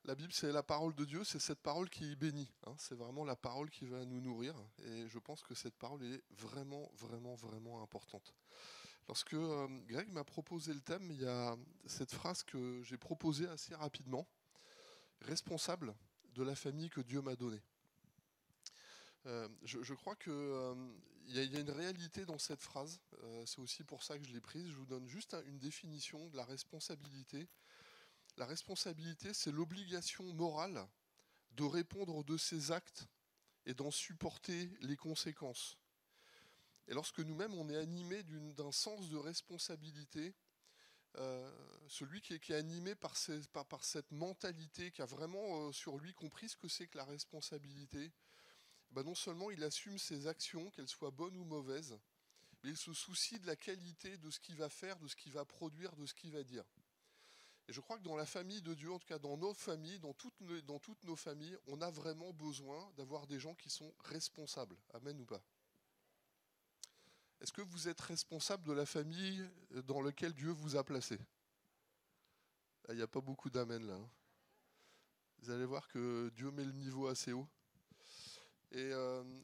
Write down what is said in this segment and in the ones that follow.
La Bible, c'est la parole de Dieu, c'est cette parole qui bénit, hein. C'est vraiment la parole qui va nous nourrir. Et je pense que cette parole est vraiment, vraiment, vraiment importante. Lorsque Greg m'a proposé le thème, il y a cette phrase que j'ai proposée assez rapidement. Responsable de la famille que Dieu m'a donnée. Je crois qu'il y a une réalité dans cette phrase. C'est aussi pour ça que je l'ai prise. Je vous donne juste une définition de la responsabilité. La responsabilité, c'est l'obligation morale de répondre de ses actes et d'en supporter les conséquences. Et lorsque nous-mêmes, on est animé d'un sens de responsabilité, celui qui est animé par cette mentalité, qui a vraiment sur lui compris ce que c'est que la responsabilité, ben non seulement il assume ses actions, qu'elles soient bonnes ou mauvaises, mais il se soucie de la qualité de ce qu'il va faire, de ce qu'il va produire, de ce qu'il va dire. Et je crois que dans la famille de Dieu, en tout cas dans nos familles, dans toutes nos familles, on a vraiment besoin d'avoir des gens qui sont responsables. Amen ou pas? Est-ce que vous êtes responsable de la famille dans laquelle Dieu vous a placé? Il n'y a pas beaucoup d'amen là, hein. Vous allez voir que Dieu met le niveau assez haut. Et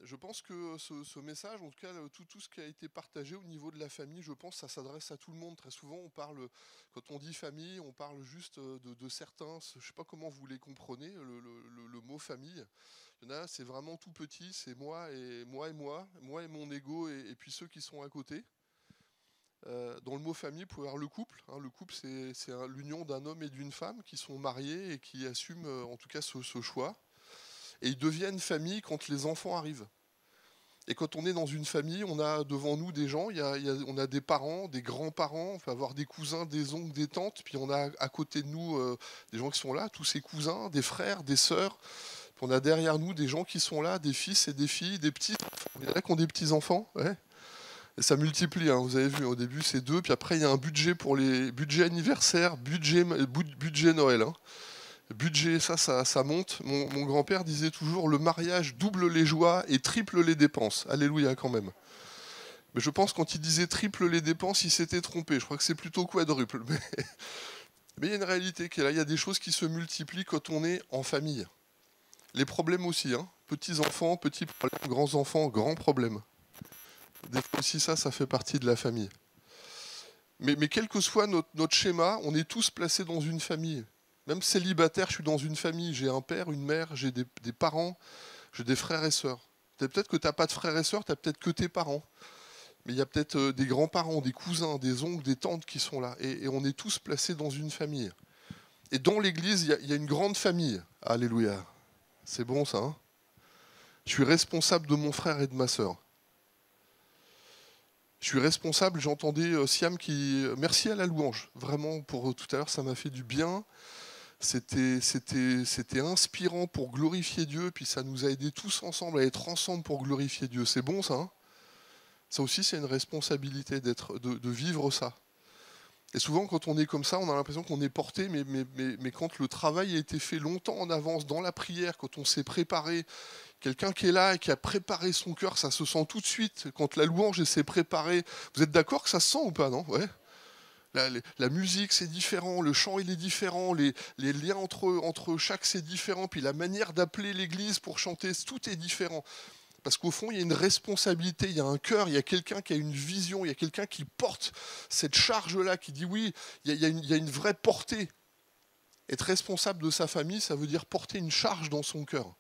je pense que ce message, en tout cas tout ce qui a été partagé au niveau de la famille, je pense que ça s'adresse à tout le monde. Très souvent, quand on dit famille, on parle juste de certains. Je ne sais pas comment vous les comprenez, le mot famille. Il y en a, c'est vraiment tout petit, c'est moi et mon ego, et puis ceux qui sont à côté. Dans le mot famille, vous pouvez avoir le couple, hein. Le couple, c'est l'union d'un homme et d'une femme qui sont mariés et qui assument en tout cas ce choix. Et ils deviennent famille quand les enfants arrivent. Et quand on est dans une famille, on a devant nous des gens, on a des parents, des grands-parents, on peut avoir des cousins, des oncles, des tantes, puis on a à côté de nous des gens qui sont là, tous ces cousins, des frères, des sœurs. Puis on a derrière nous des gens qui sont là, des fils et des filles, des petits-enfants. Il y en a qui ont des petits-enfants, ouais. Et ça multiplie, hein, vous avez vu, au début c'est deux, puis après il y a un budget pour les budgets anniversaires, budget Noël, hein. Budget, ça monte. Mon grand-père disait toujours le mariage double les joies et triple les dépenses. Alléluia quand même. Mais je pense quand il disait triple les dépenses, il s'était trompé. Je crois que c'est plutôt quadruple. Mais il y a une réalité qui est là. Il y a des choses qui se multiplient quand on est en famille. Les problèmes aussi, hein. Petits enfants, petits problèmes, grands enfants, grands problèmes. Des fois aussi ça fait partie de la famille. Mais quel que soit notre schéma, on est tous placés dans une famille. Même célibataire, je suis dans une famille. J'ai un père, une mère, j'ai des parents, j'ai des frères et sœurs. Peut-être que tu n'as pas de frères et sœurs, tu n'as peut-être que tes parents. Mais il y a peut-être des grands-parents, des cousins, des oncles, des tantes qui sont là. Et on est tous placés dans une famille. Et dans l'église, il y a une grande famille. Alléluia. C'est bon ça, hein? Je suis responsable de mon frère et de ma sœur. Je suis responsable, j'entendais Siam qui... Merci à la louange, vraiment, pour tout à l'heure, ça m'a fait du bien. C'était inspirant pour glorifier Dieu, puis ça nous a aidés tous ensemble à être ensemble pour glorifier Dieu. C'est bon ça, hein? Ça aussi, c'est une responsabilité de vivre ça. Et souvent, quand on est comme ça, on a l'impression qu'on est porté, mais quand le travail a été fait longtemps en avance, dans la prière, quand on s'est préparé, quelqu'un qui est là et qui a préparé son cœur, ça se sent tout de suite. Quand la louange s'est préparée, vous êtes d'accord que ça se sent ou pas, non? Ouais. La musique, c'est différent, le chant, il est différent, les liens entre chaque, c'est différent, puis la manière d'appeler l'église pour chanter, tout est différent. Parce qu'au fond, il y a une responsabilité, il y a un cœur, il y a quelqu'un qui a une vision, il y a quelqu'un qui porte cette charge-là, qui dit oui, il y a une vraie portée. Être responsable de sa famille, ça veut dire porter une charge dans son cœur.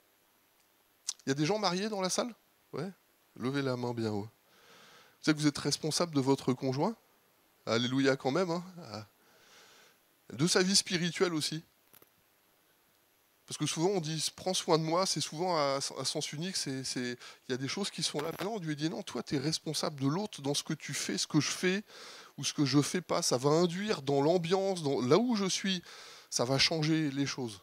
Il y a des gens mariés dans la salle? Ouais. Levez la main bien haut. Vous savez que vous êtes responsable de votre conjoint? Alléluia quand même, hein. De sa vie spirituelle aussi. Parce que souvent on dit prends soin de moi, c'est souvent à sens unique, il y a des choses qui sont là. Mais non, Dieu dit non, toi tu es responsable de l'autre dans ce que tu fais, ce que je fais ou ce que je fais pas. Ça va induire dans l'ambiance, là où je suis, ça va changer les choses.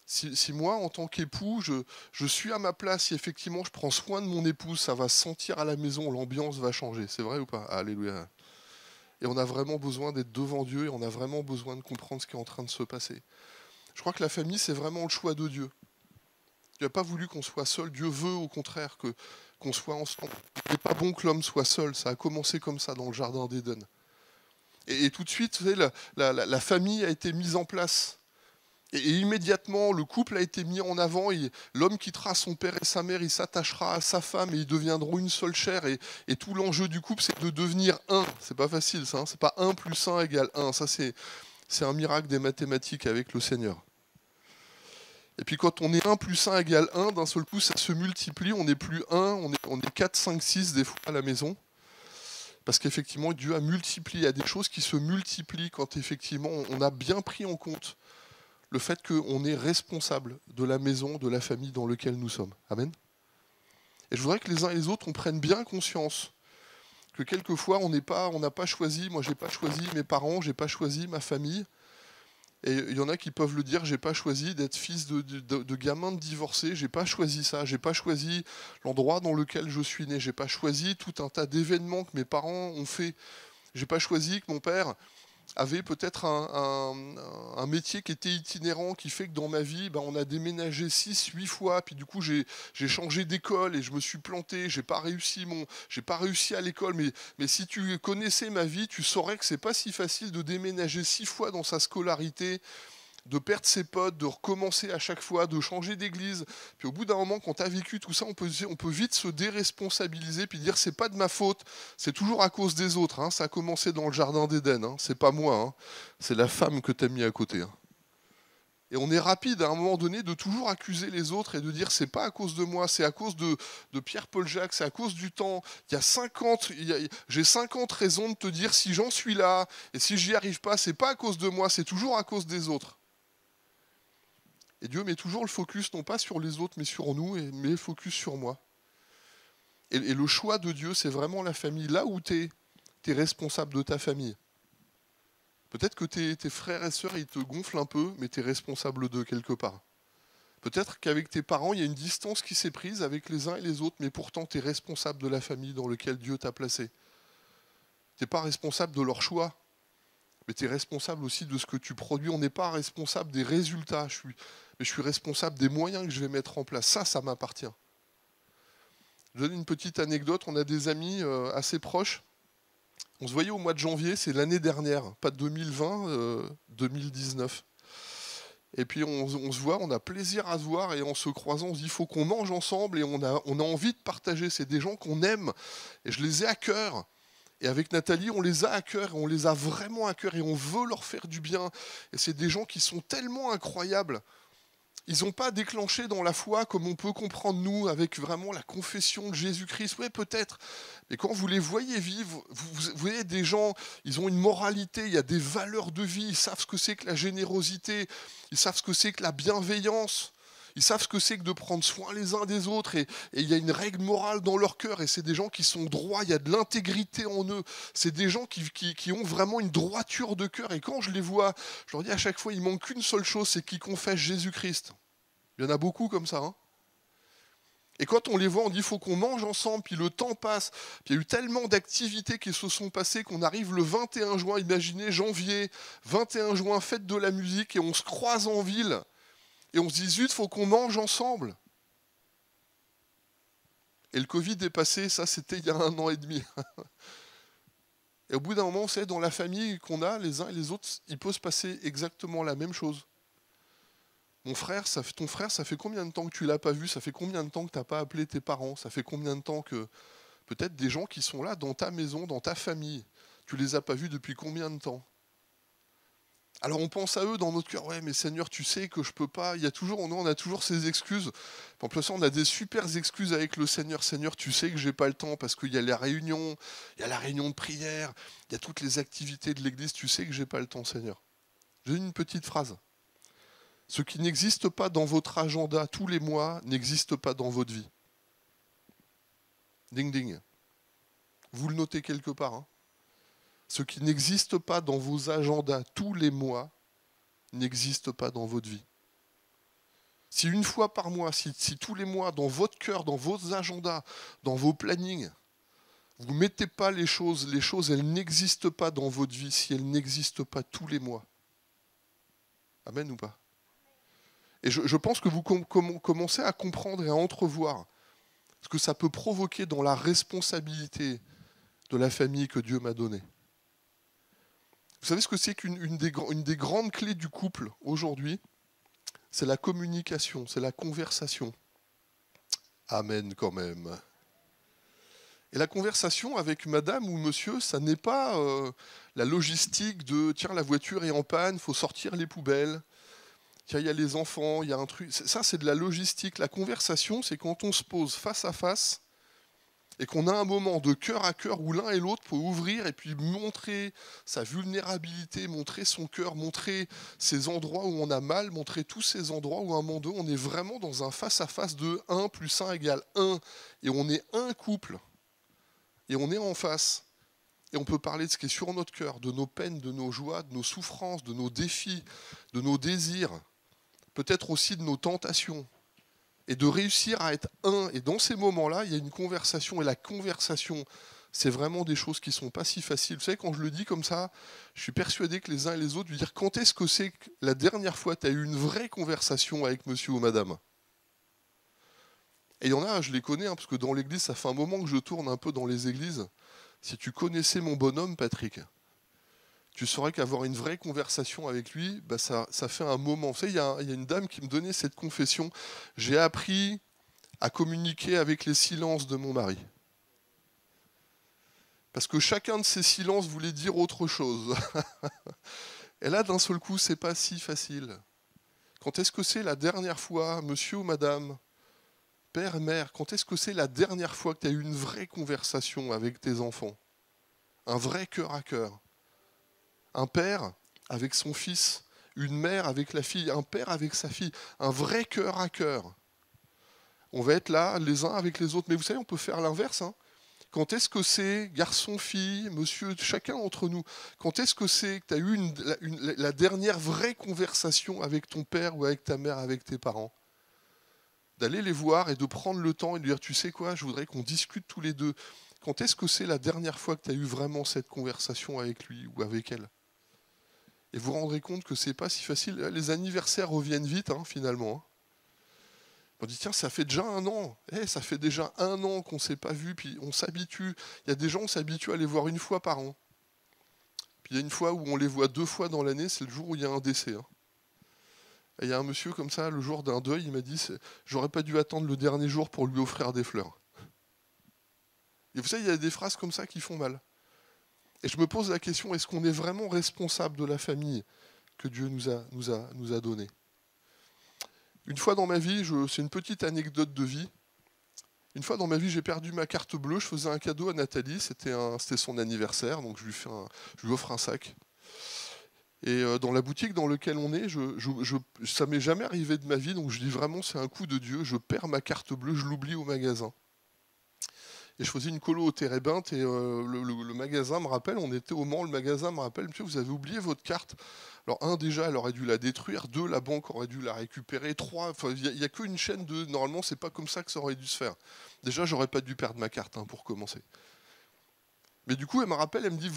Si moi, en tant qu'époux, je suis à ma place, si effectivement je prends soin de mon épouse, ça va sentir à la maison, l'ambiance va changer. C'est vrai ou pas? Alléluia. Et on a vraiment besoin d'être devant Dieu et on a vraiment besoin de comprendre ce qui est en train de se passer. Je crois que la famille, c'est vraiment le choix de Dieu. Dieu n'a pas voulu qu'on soit seul. Dieu veut au contraire qu'on soit ensemble. Il n'est pas bon que l'homme soit seul. Ça a commencé comme ça dans le jardin d'Éden. Et tout de suite, vous savez, la famille a été mise en place. Et immédiatement, le couple a été mis en avant. L'homme quittera son père et sa mère, il s'attachera à sa femme et ils deviendront une seule chair. Et tout l'enjeu du couple, c'est de devenir un. C'est pas facile, ça. Hein. C'est pas 1 plus 1 égale 1. Ça, c'est un miracle des mathématiques avec le Seigneur. Et puis quand on est 1 plus 1 égale 1, d'un seul coup, ça se multiplie. On n'est plus 1, on est 4, 5, 6 des fois à la maison. Parce qu'effectivement, Dieu a multiplié. Il y a des choses qui se multiplient quand effectivement on a bien pris en compte le fait qu'on est responsable de la maison, de la famille dans laquelle nous sommes. Amen. Et je voudrais que les uns et les autres, on prenne bien conscience que quelquefois, on n'a pas choisi, moi j'ai pas choisi mes parents, j'ai pas choisi ma famille. Et il y en a qui peuvent le dire, j'ai pas choisi d'être fils de gamin de divorcé, j'ai pas choisi ça, j'ai pas choisi l'endroit dans lequel je suis né, j'ai pas choisi tout un tas d'événements que mes parents ont fait, j'ai pas choisi que mon père avait peut-être un métier qui était itinérant, qui fait que dans ma vie, on a déménagé 6, 8 fois, puis du coup j'ai changé d'école et je me suis planté, j'ai pas réussi à l'école, mais si tu connaissais ma vie, tu saurais que c'est pas si facile de déménager 6 fois dans sa scolarité, de perdre ses potes, de recommencer à chaque fois, de changer d'église. Puis au bout d'un moment, quand tu as vécu tout ça, on peut vite se déresponsabiliser puis dire c'est pas de ma faute, c'est toujours à cause des autres. Hein. Ça a commencé dans le jardin d'Éden, hein. C'est pas moi, hein. C'est la femme que tu as mis à côté. Hein. Et on est rapide à un moment donné de toujours accuser les autres et de dire c'est pas à cause de moi, c'est à cause de Pierre-Paul Jacques, c'est à cause du temps. J'ai 50 raisons de te dire si j'en suis là et si j'y arrive pas, c'est pas à cause de moi, c'est toujours à cause des autres. Et Dieu met toujours le focus, non pas sur les autres, mais sur nous, mais le focus sur moi. Et le choix de Dieu, c'est vraiment la famille. Là où tu es responsable de ta famille. Peut-être que tes frères et sœurs, ils te gonflent un peu, mais tu es responsable d'eux quelque part. Peut-être qu'avec tes parents, il y a une distance qui s'est prise avec les uns et les autres, mais pourtant tu es responsable de la famille dans laquelle Dieu t'a placé. Tu n'es pas responsable de leur choix, mais tu es responsable aussi de ce que tu produis. On n'est pas responsable des résultats. Mais je suis responsable des moyens que je vais mettre en place. Ça m'appartient. Je donne une petite anecdote. On a des amis assez proches. On se voyait au mois de janvier, c'est l'année dernière, pas 2020, 2019. Et puis on se voit, on a plaisir à se voir et en se croisant, on se dit il faut qu'on mange ensemble et on a envie de partager. C'est des gens qu'on aime et je les ai à cœur. Et avec Nathalie, on les a à cœur, et on les a vraiment à cœur, et on veut leur faire du bien. Et c'est des gens qui sont tellement incroyables. Ils n'ont pas déclenché dans la foi comme on peut comprendre nous, avec vraiment la confession de Jésus-Christ. Oui, peut-être. Mais quand vous les voyez vivre, vous voyez des gens, ils ont une moralité, il y a des valeurs de vie, ils savent ce que c'est que la générosité, ils savent ce que c'est que la bienveillance. Ils savent ce que c'est que de prendre soin les uns des autres et il y a une règle morale dans leur cœur et c'est des gens qui sont droits, il y a de l'intégrité en eux. C'est des gens qui ont vraiment une droiture de cœur et quand je les vois, je leur dis à chaque fois, il manque qu'une seule chose, c'est qu'ils confessent Jésus-Christ. Il y en a beaucoup comme ça. Hein. Et quand on les voit, on dit il faut qu'on mange ensemble, puis le temps passe. Puis il y a eu tellement d'activités qui se sont passées qu'on arrive le 21 juin, imaginez janvier, 21 juin, fête de la musique et on se croise en ville. Et on se dit, zut, il faut qu'on mange ensemble. Et le Covid est passé, ça c'était il y a 1 an et demi. Et au bout d'un moment, vous savez, dans la famille qu'on a, les uns et les autres, il peut se passer exactement la même chose. Ton frère, ça fait combien de temps que tu ne l'as pas vu? Ça fait combien de temps que tu n'as pas appelé tes parents? Ça fait combien de temps que peut-être des gens qui sont là dans ta maison, dans ta famille, tu ne les as pas vus depuis combien de temps? Alors on pense à eux dans notre cœur, ouais mais Seigneur tu sais que je peux pas, on a toujours ces excuses. En plus on a des super excuses avec le Seigneur, Seigneur tu sais que j'ai pas le temps parce qu'il y a les réunions, il y a la réunion de prière, il y a toutes les activités de l'église, tu sais que j'ai pas le temps Seigneur. J'ai une petite phrase. Ce qui n'existe pas dans votre agenda tous les mois n'existe pas dans votre vie. Ding ding. Vous le notez quelque part. Hein. Ce qui n'existe pas dans vos agendas tous les mois n'existe pas dans votre vie. Si une fois par mois, si tous les mois, dans votre cœur, dans vos agendas, dans vos plannings, vous ne mettez pas les choses, elles n'existent pas dans votre vie si elles n'existent pas tous les mois. Amen ou pas? Et je pense que vous commencez à comprendre et à entrevoir ce que ça peut provoquer dans la responsabilité de la famille que Dieu m'a donnée. Vous savez ce que c'est qu'une des grandes clés du couple aujourd'hui? c'est la communication, c'est la conversation. Amen quand même. Et la conversation avec madame ou monsieur, ça n'est pas la logistique de tiens, la voiture est en panne, faut sortir les poubelles. Tiens, il y a les enfants, il y a un truc. Ça, c'est de la logistique. La conversation, c'est quand on se pose face à face et qu'on a un moment de cœur à cœur où l'un et l'autre peut ouvrir et puis montrer sa vulnérabilité, montrer son cœur, montrer ces endroits où on a mal, montrer tous ces endroits où à un moment donné, on est vraiment dans un face à face de 1 plus 1 égale 1. Et on est un couple. Et on est en face, et on peut parler de ce qui est sur notre cœur, de nos peines, de nos joies, de nos souffrances, de nos défis, de nos désirs, peut-être aussi de nos tentations, et de réussir à être un. Et dans ces moments-là, il y a une conversation, et la conversation, c'est vraiment des choses qui ne sont pas si faciles. Vous savez, quand je le dis comme ça, je suis persuadé que les uns et les autres, lui dire quand est-ce que c'est que la dernière fois tu as eu une vraie conversation avec monsieur ou madame ? Et il y en a, je les connais, parce que dans l'église, ça fait un moment que je tourne un peu dans les églises. Si tu connaissais mon bonhomme, Patrick, tu saurais qu'avoir une vraie conversation avec lui, bah ça fait un moment. Vous savez, il y a une dame qui me donnait cette confession. J'ai appris à communiquer avec les silences de mon mari. Parce que chacun de ces silences voulait dire autre chose. Et là, d'un seul coup, c'est pas si facile. Quand est-ce que c'est la dernière fois, monsieur ou madame, père, mère, quand est-ce que c'est la dernière fois que tu as eu une vraie conversation avec tes enfants ? Un vrai cœur à cœur. Un père avec son fils, une mère avec la fille, un père avec sa fille. Un vrai cœur à cœur. On va être là les uns avec les autres. Mais vous savez, on peut faire l'inverse. Quand est-ce que c'est, garçon, fille, monsieur, chacun d'entre nous, quand est-ce que c'est que tu as eu la dernière vraie conversation avec ton père ou avec ta mère, avec tes parents ? D'aller les voir et de prendre le temps et de dire, tu sais quoi, je voudrais qu'on discute tous les deux. Quand est-ce que c'est la dernière fois que tu as eu vraiment cette conversation avec lui ou avec elle ? Et vous vous rendrez compte que c'est pas si facile. Les anniversaires reviennent vite, finalement. On dit, tiens, ça fait déjà 1 an. Ça fait déjà 1 an qu'on ne s'est pas vu, puis on s'habitue. Il y a des gens, on s'habitue à les voir 1 fois par an. Puis il y a une fois où on les voit 2 fois dans l'année, c'est le jour où il y a un décès. Et il y a un monsieur comme ça, le jour d'un deuil, il m'a dit, j'aurais pas dû attendre le dernier jour pour lui offrir des fleurs. Et vous savez, il y a des phrases comme ça qui font mal. Et je me pose la question, est-ce qu'on est vraiment responsable de la famille que Dieu nous a donnée ? Une fois dans ma vie, c'est une petite anecdote de vie. Une fois dans ma vie, j'ai perdu ma carte bleue. Je faisais un cadeau à Nathalie. C'était son anniversaire, donc je lui offre un sac. Et dans la boutique dans laquelle on est, ça m'est jamais arrivé de ma vie, donc je dis vraiment, c'est un coup de Dieu. Je perds ma carte bleue, je l'oublie au magasin. Et je faisais une colo au Térébinthe et le magasin me rappelle, on était au Mans, le magasin me rappelle, monsieur, vous avez oublié votre carte. Alors déjà, elle aurait dû la détruire, 2, la banque aurait dû la récupérer, 3, il n'y a qu'une chaîne de... Normalement, c'est pas comme ça que ça aurait dû se faire. Déjà, j'aurais pas dû perdre ma carte pour commencer. Mais du coup, elle me rappelle, elle me dit,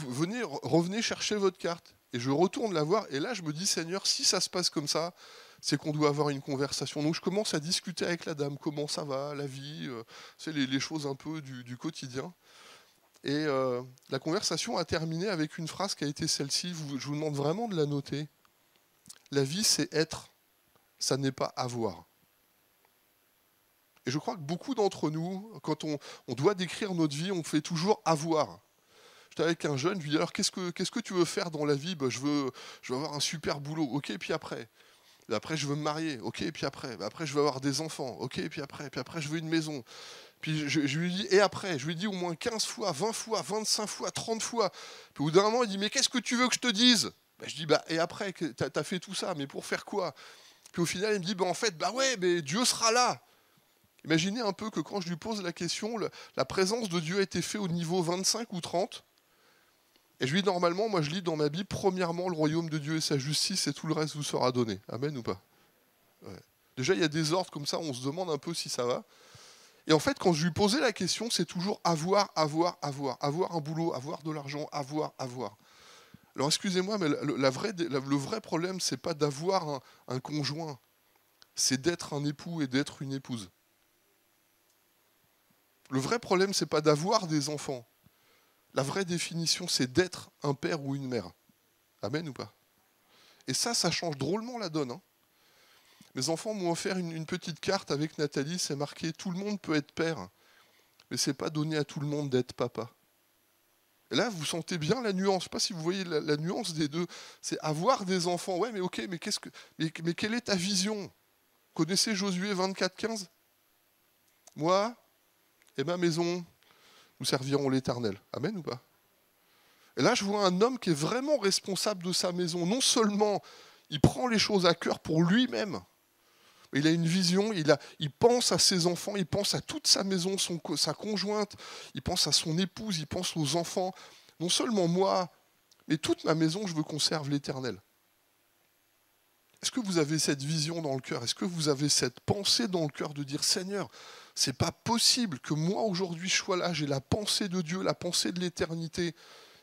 revenez chercher votre carte. Et je retourne la voir, et là, je me dis, Seigneur, si ça se passe comme ça, c'est qu'on doit avoir une conversation. Donc je commence à discuter avec la dame, comment ça va, la vie, c'est les choses un peu du quotidien. Et la conversation a terminé avec une phrase qui a été celle-ci, je vous demande vraiment de la noter. La vie, c'est être, ça n'est pas avoir. Et je crois que beaucoup d'entre nous, quand on doit décrire notre vie, on fait toujours avoir. J'étais avec un jeune, je lui dis alors qu'est-ce que tu veux faire dans la vie ? Je veux avoir un super boulot, ok, et puis après ? Après, je veux me marier, ok, et puis après je veux avoir des enfants, ok, et puis après je veux une maison. Puis je lui dis, et après ? Je lui dis au moins 15 fois, 20 fois, 25 fois, 30 fois. Puis au bout d'un moment, il dit, mais qu'est-ce que tu veux que je te dise ? Je dis, et après, t'as fait tout ça, mais pour faire quoi ? Puis au final, il me dit, en fait, ouais, mais Dieu sera là. Imaginez un peu que quand je lui pose la question, la présence de Dieu a été faite au niveau 25 ou 30. Et je lui dis, normalement, moi je lis dans ma Bible, premièrement, le royaume de Dieu et sa justice, et tout le reste vous sera donné. Amen ou pas ? Ouais. Déjà, il y a des ordres comme ça, on se demande un peu si ça va. Et en fait, quand je lui posais la question, c'est toujours avoir. Avoir un boulot, avoir de l'argent, avoir. Alors excusez-moi, mais le vrai problème, c'est pas d'avoir un conjoint, c'est d'être un époux et d'être une épouse. Le vrai problème, c'est pas d'avoir des enfants. La vraie définition, c'est d'être un père ou une mère. Amen ou pas ? Et ça change drôlement la donne. Mes enfants m'ont offert une petite carte avec Nathalie, c'est marqué « Tout le monde peut être père, mais c'est pas donné à tout le monde d'être papa ». Et là, vous sentez bien la nuance. Je ne sais pas si vous voyez la nuance des deux. C'est avoir des enfants. Ouais, mais ok, mais quelle est ta vision? Connaissez Josué 24:15? Moi et ma maison, nous servirons l'Éternel. Amen ou pas? Et là, je vois un homme qui est vraiment responsable de sa maison. Non seulement il prend les choses à cœur pour lui-même, mais il a une vision, il pense à ses enfants, il pense à toute sa maison, sa conjointe, il pense à son épouse, il pense aux enfants. Non seulement moi, mais toute ma maison, je veux qu'on serve l'Éternel. Est-ce que vous avez cette vision dans le cœur? Est-ce que vous avez cette pensée dans le cœur de dire « Seigneur, c'est pas possible que moi aujourd'hui je sois là, j'ai la pensée de Dieu, la pensée de l'éternité,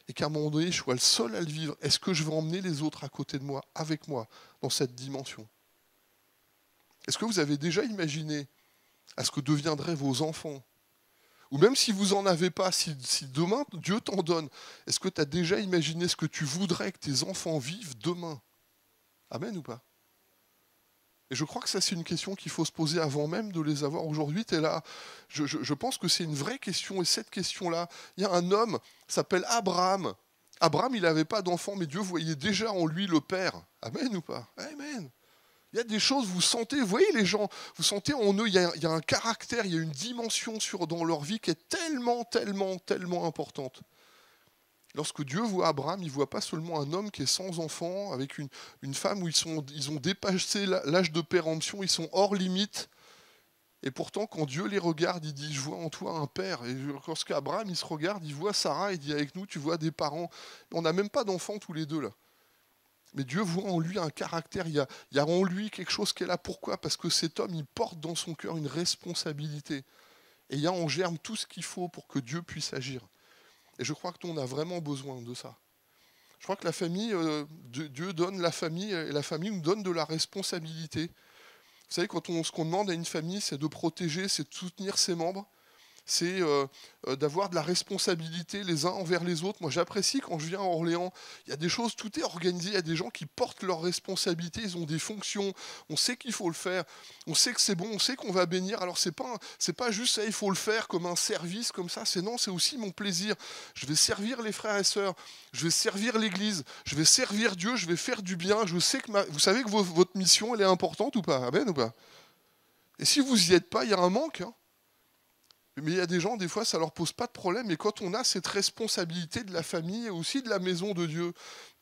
et qu'à un moment donné je sois le seul à le vivre. Est-ce que je vais emmener les autres à côté de moi, avec moi, dans cette dimension ?» Est-ce que vous avez déjà imaginé à ce que deviendraient vos enfants? Ou même si vous n'en avez pas, si demain Dieu t'en donne, est-ce que tu as déjà imaginé ce que tu voudrais que tes enfants vivent demain? Amen ou pas? Et je crois que ça, c'est une question qu'il faut se poser avant même de les avoir. Aujourd'hui, tu es là. Je pense que c'est une vraie question. Et cette question-là, il y a un homme, s'appelle Abraham. Abraham, il n'avait pas d'enfant, mais Dieu voyait déjà en lui le Père. Amen ou pas? Amen. Il y a des choses, vous sentez, vous voyez les gens, vous sentez en eux, il y a un caractère, il y a une dimension dans leur vie qui est tellement, tellement, tellement importante. Lorsque Dieu voit Abraham, il ne voit pas seulement un homme qui est sans enfant, avec une femme où ils ont dépassé l'âge de péremption, ils sont hors limite. Et pourtant, quand Dieu les regarde, il dit « Je vois en toi un père ». Et lorsqu'Abraham, il se regarde, il voit Sarah, il dit « Avec nous, tu vois des parents ». On n'a même pas d'enfants tous les deux là. Mais Dieu voit en lui un caractère, il y a en lui quelque chose qui est là. Pourquoi? Parce que cet homme, il porte dans son cœur une responsabilité. Et il y a en germe tout ce qu'il faut pour que Dieu puisse agir. Et je crois que nous, on a vraiment besoin de ça. Je crois que la famille, Dieu donne la famille, et la famille nous donne de la responsabilité. Vous savez, ce qu'on demande à une famille, c'est de protéger, c'est de soutenir ses membres, c'est d'avoir de la responsabilité les uns envers les autres. Moi, j'apprécie quand je viens à Orléans, il y a des choses, tout est organisé, il y a des gens qui portent leurs responsabilités, ils ont des fonctions, on sait qu'il faut le faire, on sait que c'est bon, on sait qu'on va bénir. Alors, c'est pas juste ça, il faut le faire comme un service, comme ça, c'est aussi mon plaisir. Je vais servir les frères et sœurs, je vais servir l'Église, je vais servir Dieu, je vais faire du bien. Je sais que vous savez que votre mission, elle est importante ou pas? Amen ou pas? Et si vous n'y êtes pas, il y a un manque, hein. Mais il y a des gens, des fois, ça ne leur pose pas de problème. Et quand on a cette responsabilité de la famille et aussi de la maison de Dieu,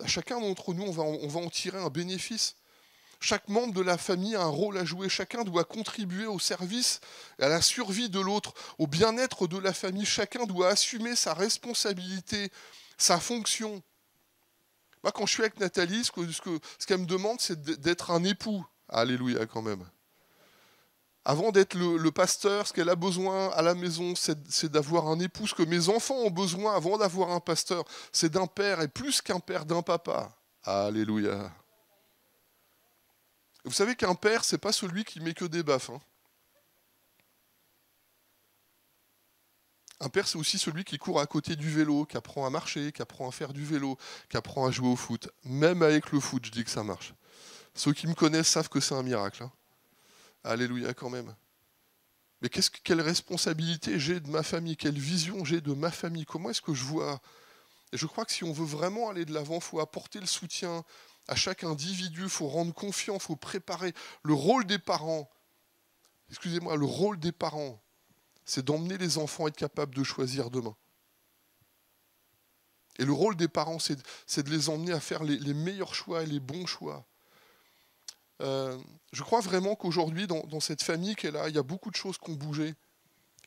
chacun d'entre nous, on va en tirer un bénéfice. Chaque membre de la famille a un rôle à jouer. Chacun doit contribuer au service, à la survie de l'autre, au bien-être de la famille. Chacun doit assumer sa responsabilité, sa fonction. Moi, quand je suis avec Nathalie, ce qu'elle me demande, c'est d'être un époux. Alléluia quand même. Avant d'être le pasteur, ce qu'elle a besoin à la maison, c'est d'avoir un époux. Ce que mes enfants ont besoin avant d'avoir un pasteur, c'est d'un père, et plus qu'un père, d'un papa. Alléluia. Vous savez qu'un père, c'est pas celui qui met que des baffes, hein. Un père, c'est aussi celui qui court à côté du vélo, qui apprend à marcher, qui apprend à faire du vélo, qui apprend à jouer au foot. Même avec le foot, je dis que ça marche. Ceux qui me connaissent savent que c'est un miracle, hein. Alléluia quand même. Mais quelle responsabilité j'ai de ma famille, quelle vision j'ai de ma famille, comment est-ce que je vois? Et je crois que si on veut vraiment aller de l'avant, il faut apporter le soutien à chaque individu, il faut rendre confiant, il faut préparer le rôle des parents. Excusez-moi, le rôle des parents, c'est d'emmener les enfants à être capables de choisir demain. Et le rôle des parents, c'est de les emmener à faire les meilleurs choix et les bons choix. Je crois vraiment qu'aujourd'hui, dans cette famille qui est là, il y a beaucoup de choses qui ont bougé. Et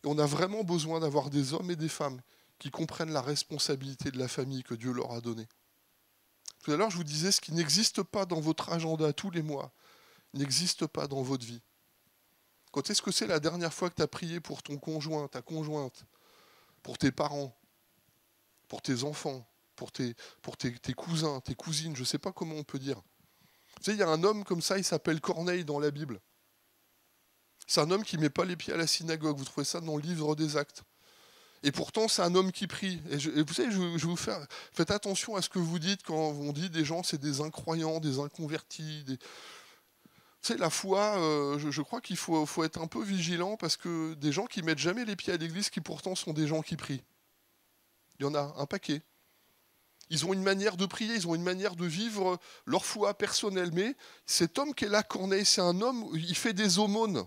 on a vraiment besoin d'avoir des hommes et des femmes qui comprennent la responsabilité de la famille que Dieu leur a donnée. Tout à l'heure, je vous disais, ce qui n'existe pas dans votre agenda tous les mois, n'existe pas dans votre vie. Quand est-ce que c'est la dernière fois que tu as prié pour ton conjoint, ta conjointe, pour tes parents, pour tes enfants, pour tes cousins, tes cousines, je ne sais pas comment on peut dire. Vous savez, il y a un homme comme ça, il s'appelle Corneille dans la Bible. C'est un homme qui ne met pas les pieds à la synagogue. Vous trouvez ça dans le livre des Actes. Et pourtant, c'est un homme qui prie. Et vous savez, je vais vous faire... Faites attention à ce que vous dites quand on dit des gens, c'est des incroyants, des inconvertis. Tu sais, la foi, je crois qu'il faut être un peu vigilant parce que des gens qui mettent jamais les pieds à l'église, qui pourtant sont des gens qui prient. Il y en a un paquet. Ils ont une manière de prier, ils ont une manière de vivre leur foi personnelle. Mais cet homme qui est là, Corneille, c'est un homme, il fait des aumônes.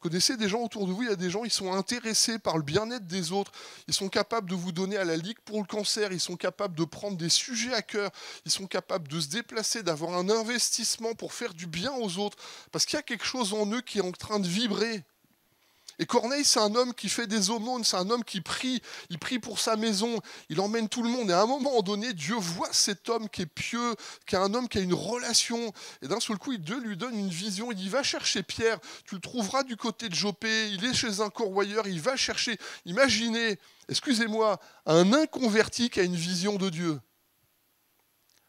Vous connaissez des gens autour de vous, il y a des gens, ils sont intéressés par le bien-être des autres, ils sont capables de vous donner à la Ligue pour le cancer, ils sont capables de prendre des sujets à cœur, ils sont capables de se déplacer, d'avoir un investissement pour faire du bien aux autres, parce qu'il y a quelque chose en eux qui est en train de vibrer. Et Corneille, c'est un homme qui fait des aumônes, c'est un homme qui prie, il prie pour sa maison, il emmène tout le monde. Et à un moment donné, Dieu voit cet homme qui est pieux, qui est un homme qui a une relation. Et d'un seul coup, Dieu lui donne une vision. Il dit, va chercher Pierre, tu le trouveras du côté de Joppé, il est chez un corroyeur, il va chercher. Imaginez, excusez-moi, un inconverti qui a une vision de Dieu.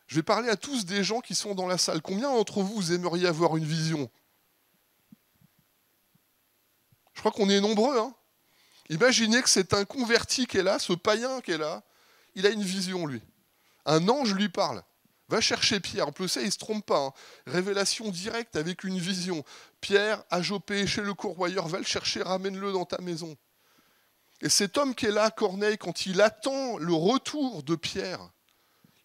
Je vais parler à tous des gens qui sont dans la salle. Combien d'entre vous, vous aimeriez avoir une vision ? Je crois qu'on est nombreux. Hein. Imaginez que c'est un converti qui est là, ce païen qui est là. Il a une vision, lui. Un ange lui parle. Va chercher Pierre. En plus, ça, il ne se trompe pas. Hein. Révélation directe avec une vision. Pierre, à Joppé, chez le corroyeur, va le chercher, ramène-le dans ta maison. Et cet homme qui est là, Corneille, quand il attend le retour de Pierre,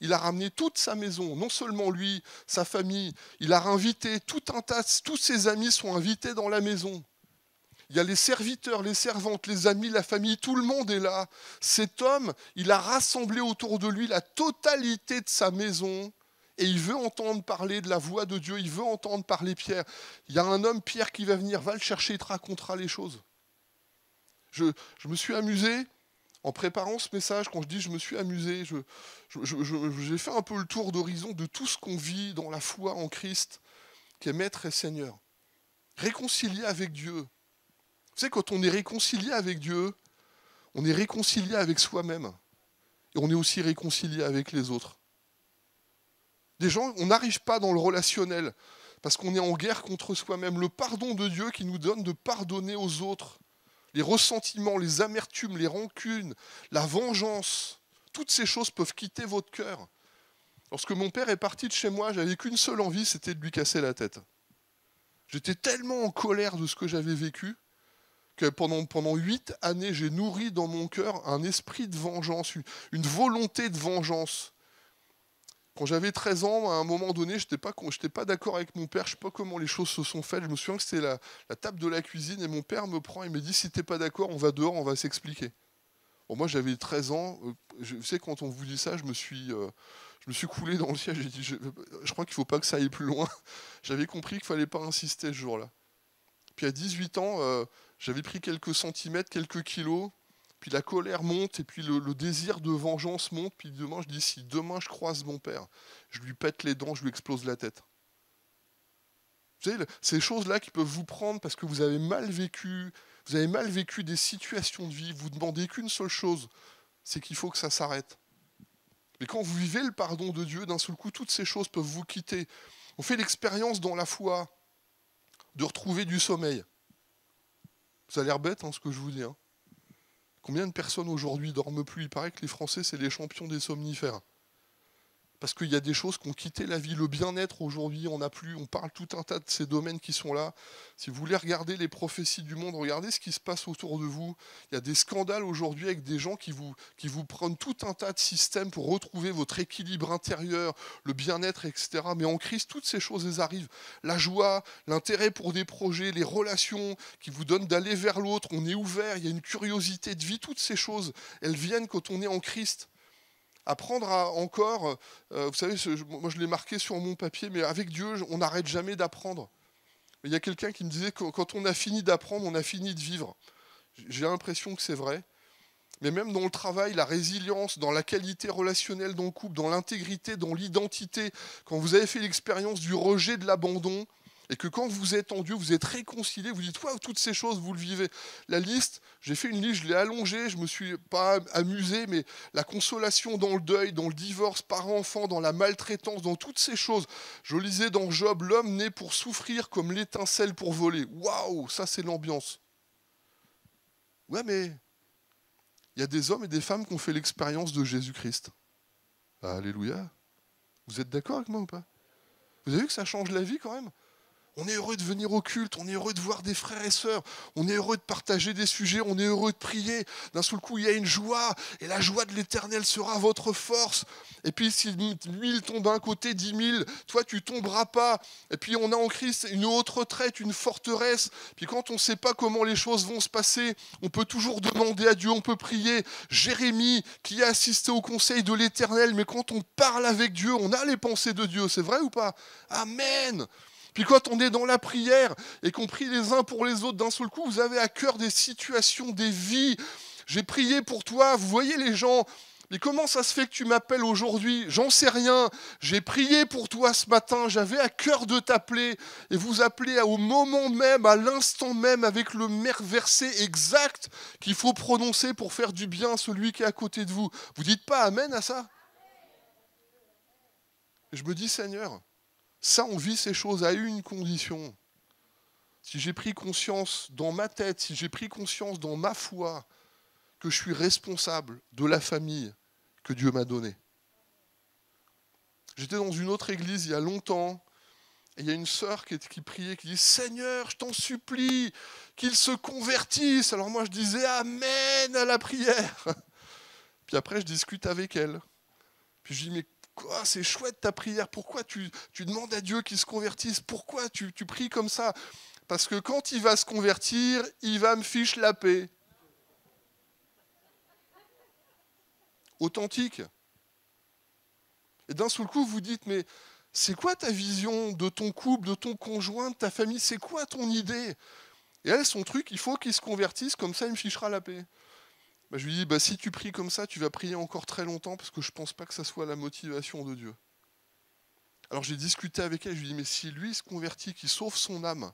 il a ramené toute sa maison, non seulement lui, sa famille, il a invité tout un tas, tous ses amis sont invités dans la maison. Il y a les serviteurs, les servantes, les amis, la famille, tout le monde est là. Cet homme, il a rassemblé autour de lui la totalité de sa maison et il veut entendre parler de la voix de Dieu, il veut entendre parler Pierre. Il y a un homme, Pierre, qui va venir, va le chercher, il te racontera les choses. Je me suis amusé en préparant ce message, quand je dis je me suis amusé, j'ai fait un peu le tour d'horizon de tout ce qu'on vit dans la foi en Christ, qui est Maître et Seigneur. Réconcilié avec Dieu. Vous savez, quand on est réconcilié avec Dieu, on est réconcilié avec soi-même. Et on est aussi réconcilié avec les autres. Des gens, on n'arrive pas dans le relationnel parce qu'on est en guerre contre soi-même. Le pardon de Dieu qui nous donne de pardonner aux autres. Les ressentiments, les amertumes, les rancunes, la vengeance, toutes ces choses peuvent quitter votre cœur. Lorsque mon père est parti de chez moi, j'avais qu'une seule envie, c'était de lui casser la tête. J'étais tellement en colère de ce que j'avais vécu que pendant 8 années, j'ai nourri dans mon cœur un esprit de vengeance, une volonté de vengeance. Quand j'avais 13 ans, à un moment donné, je n'étais pas d'accord avec mon père, je ne sais pas comment les choses se sont faites. Je me souviens que c'était la table de la cuisine et mon père me prend et me dit « Si tu n'es pas d'accord, on va dehors, on va s'expliquer ». Bon, moi, j'avais 13 ans. Vous savez, quand on vous dit ça, je me suis coulé dans le ciel. J'ai dit je crois qu'il ne faut pas que ça aille plus loin. J'avais compris qu'il ne fallait pas insister ce jour-là. Puis à 18 ans, j'avais pris quelques centimètres, quelques kilos, puis la colère monte, et puis le désir de vengeance monte, puis demain, je dis, si demain je croise mon père, je lui pète les dents, je lui explose la tête. Vous savez, ces choses-là qui peuvent vous prendre parce que vous avez mal vécu des situations de vie, vous ne demandez qu'une seule chose, c'est qu'il faut que ça s'arrête. Mais quand vous vivez le pardon de Dieu, d'un seul coup, toutes ces choses peuvent vous quitter. On fait l'expérience dans la foi de retrouver du sommeil. Ça a l'air bête, hein, ce que je vous dis. Hein. Combien de personnes aujourd'hui dorment plus ? Il paraît que les Français, c'est les champions des somnifères. Parce qu'il y a des choses qui ont quitté la vie. Le bien-être, aujourd'hui, on n'a plus. On parle tout un tas de ces domaines qui sont là. Si vous voulez regarder les prophéties du monde, regardez ce qui se passe autour de vous. Il y a des scandales aujourd'hui avec des gens qui vous prennent tout un tas de systèmes pour retrouver votre équilibre intérieur, le bien-être, etc. Mais en Christ, toutes ces choses, elles arrivent. La joie, l'intérêt pour des projets, les relations qui vous donnent d'aller vers l'autre. On est ouvert, il y a une curiosité de vie. Toutes ces choses, elles viennent quand on est en Christ. Apprendre à encore, vous savez, moi je l'ai marqué sur mon papier, mais avec Dieu, on n'arrête jamais d'apprendre. Il y a quelqu'un qui me disait que quand on a fini d'apprendre, on a fini de vivre. J'ai l'impression que c'est vrai. Mais même dans le travail, la résilience, dans la qualité relationnelle dans le couple, dans l'intégrité, dans l'identité, quand vous avez fait l'expérience du rejet, de l'abandon, et que quand vous êtes en Dieu, vous êtes réconcilié, vous dites, waouh, toutes ces choses, vous le vivez. La liste, j'ai fait une liste, je l'ai allongée, je ne me suis pas amusé, mais la consolation dans le deuil, dans le divorce, parent-enfant, dans la maltraitance, dans toutes ces choses. Je lisais dans Job, l'homme né pour souffrir comme l'étincelle pour voler. Waouh, ça c'est l'ambiance. Ouais, mais il y a des hommes et des femmes qui ont fait l'expérience de Jésus-Christ. Alléluia. Vous êtes d'accord avec moi ou pas ? Vous avez vu que ça change la vie quand même ? On est heureux de venir au culte, on est heureux de voir des frères et sœurs, on est heureux de partager des sujets, on est heureux de prier. D'un seul coup, il y a une joie, et la joie de l'Éternel sera votre force. Et puis si 1000 tombent d'un côté, 10 000, toi tu tomberas pas. Et puis on a en Christ une haute retraite, une forteresse. Puis quand on ne sait pas comment les choses vont se passer, on peut toujours demander à Dieu, on peut prier. Jérémie, qui a assisté au conseil de l'Éternel, mais quand on parle avec Dieu, on a les pensées de Dieu, c'est vrai ou pas? Amen. Puis quand on est dans la prière et qu'on prie les uns pour les autres, d'un seul coup, vous avez à cœur des situations, des vies. J'ai prié pour toi, vous voyez les gens, mais comment ça se fait que tu m'appelles aujourd'hui? J'en sais rien. J'ai prié pour toi ce matin, j'avais à cœur de t'appeler et vous appelez au moment même, à l'instant même, avec le verset exact qu'il faut prononcer pour faire du bien à celui qui est à côté de vous. Vous dites pas amen à ça? Et je me dis, Seigneur, ça, on vit ces choses à une condition. Si j'ai pris conscience dans ma tête, si j'ai pris conscience dans ma foi que je suis responsable de la famille que Dieu m'a donnée. J'étais dans une autre église il y a longtemps, et il y a une sœur qui priait, qui dit « Seigneur, je t'en supplie, qu'ils se convertissent !» Alors moi je disais « Amen » à la prière. Puis après je discute avec elle. Puis je dis « Mais quoi, c'est chouette ta prière, pourquoi tu demandes à Dieu qu'il se convertisse? Pourquoi tu pries comme ça? Parce que quand il va se convertir, il va me fiche la paix. » Authentique. Et d'un seul coup, vous dites, mais c'est quoi ta vision de ton couple, de ton conjoint, de ta famille? C'est quoi ton idée? Et elle, son truc, il faut qu'il se convertisse, comme ça il me fichera la paix. Ben, je lui dis, si tu pries comme ça, tu vas prier encore très longtemps, parce que je ne pense pas que ça soit la motivation de Dieu. Alors j'ai discuté avec elle, je lui dis, mais si lui se convertit, qu'il sauve son âme,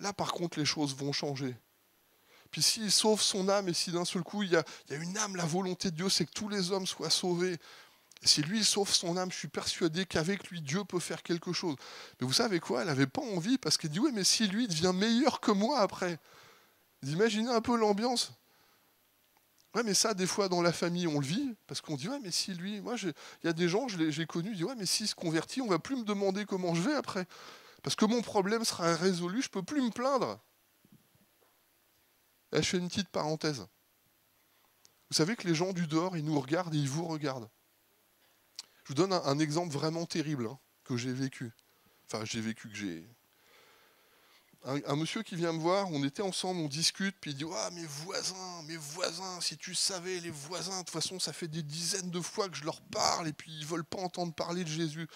là par contre les choses vont changer. Puis s'il sauve son âme, et si d'un seul coup il y a une âme, la volonté de Dieu, c'est que tous les hommes soient sauvés. Et si lui sauve son âme, je suis persuadé qu'avec lui, Dieu peut faire quelque chose. Mais vous savez quoi? Elle n'avait pas envie, parce qu'elle dit, oui, mais si lui devient meilleur que moi après. Vous imaginez un peu l'ambiance? Ouais, mais ça, des fois, dans la famille, on le vit, parce qu'on dit, ouais, mais si lui... Moi, il y a des gens, j'ai connus, ils disent, ouais, mais s'il se convertit, on ne va plus me demander comment je vais après. Parce que mon problème sera résolu, je ne peux plus me plaindre. Là, je fais une petite parenthèse. Vous savez que les gens du dehors, ils nous regardent et ils vous regardent. Je vous donne un exemple vraiment terrible que j'ai vécu. Enfin, que j'ai... Un monsieur qui vient me voir, on était ensemble, on discute, puis il dit « Ah, mes voisins, si tu savais, les voisins, de toute façon, ça fait des dizaines de fois que je leur parle, et puis ils ne veulent pas entendre parler de Jésus. »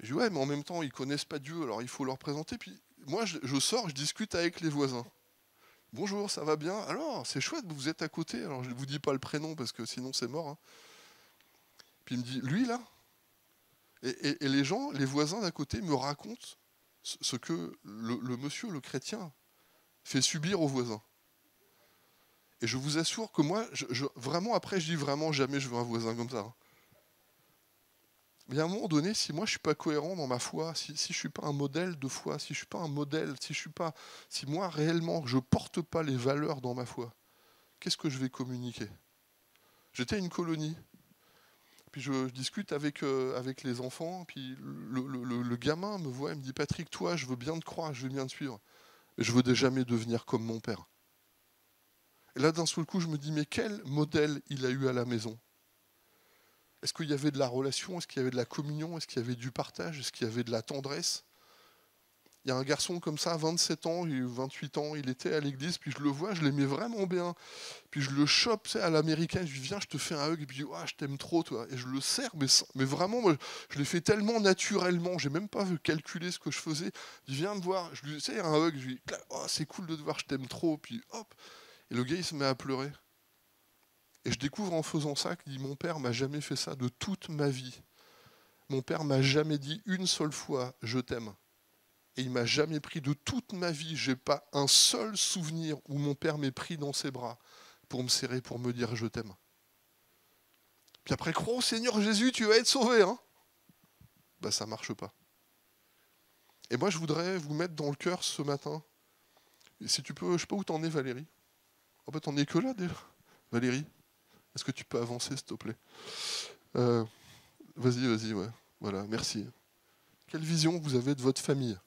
Je dis « Ouais, mais en même temps, ils ne connaissent pas Dieu, alors il faut leur présenter. » Puis moi, je sors, je discute avec les voisins. « Bonjour, ça va bien? Alors, c'est chouette, vous êtes à côté. » Alors, je ne vous dis pas le prénom, parce que sinon c'est mort. Puis il me dit « Lui, là ?» Et les gens, les voisins d'à côté me racontent ce que le monsieur, le chrétien, fait subir aux voisins. Et je vous assure que moi, vraiment, après, je dis vraiment jamais je veux un voisin comme ça. Mais à un moment donné, si moi je suis pas cohérent dans ma foi, si je suis pas un modèle de foi, si je suis pas un modèle, si moi réellement je porte pas les valeurs dans ma foi, qu'est-ce que je vais communiquer? J'étais à une colonie. Puis je discute avec les enfants, puis le gamin me voit et me dit « Patrick, toi, je veux bien te croire, je veux bien te suivre, mais je veux jamais devenir comme mon père. » Et là, d'un seul coup, je me dis « Mais quel modèle il a eu à la maison? Est-ce qu'il y avait de la relation? Est-ce qu'il y avait de la communion? Est-ce qu'il y avait du partage? Est-ce qu'il y avait de la tendresse ?» Il y a un garçon comme ça, 27 ans, 28 ans, il était à l'église, puis je le vois, je l'aimais vraiment bien. Puis je le chope à l'américaine, je lui dis « Viens, je te fais un hug », et puis oh, je t'aime trop, toi. Et je le serre, mais vraiment, moi, je l'ai fait tellement naturellement, j'ai même pas calculé ce que je faisais. Il vient me voir, je lui sais un hug, je lui dis « Oh, c'est cool de te voir, je t'aime trop », puis hop. Et le gars, il se met à pleurer. Et je découvre en faisant ça qu'il dit « Mon père m'a jamais fait ça de toute ma vie. Mon père m'a jamais dit une seule fois « Je t'aime ». Et il m'a jamais pris de toute ma vie, j'ai pas un seul souvenir où mon père m'ait pris dans ses bras pour me serrer, pour me dire je t'aime. Puis après, crois au Seigneur Jésus, tu vas être sauvé. Ça marche pas. Et moi, je voudrais vous mettre dans le cœur ce matin. Et si tu peux, je sais pas où t'en es, Valérie. En fait, t'en es que là déjà. Valérie, est-ce que tu peux avancer, s'il te plaît? Vas-y, ouais. Voilà, merci. Quelle vision vous avez de votre famille?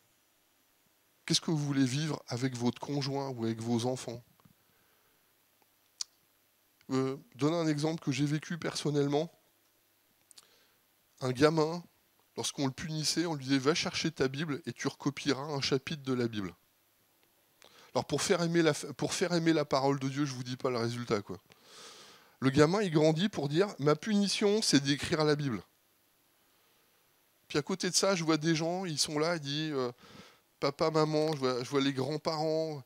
Qu'est-ce que vous voulez vivre avec votre conjoint ou avec vos enfants? Donner un exemple que j'ai vécu personnellement. Un gamin, lorsqu'on le punissait, on lui disait va chercher ta Bible et tu recopieras un chapitre de la Bible. Alors pour faire aimer la parole de Dieu, je ne vous dis pas le résultat, quoi. Le gamin, il grandit pour dire ma punition, c'est d'écrire la Bible. Puis à côté de ça, je vois des gens, ils sont là, ils disent papa, maman, je vois les grands-parents,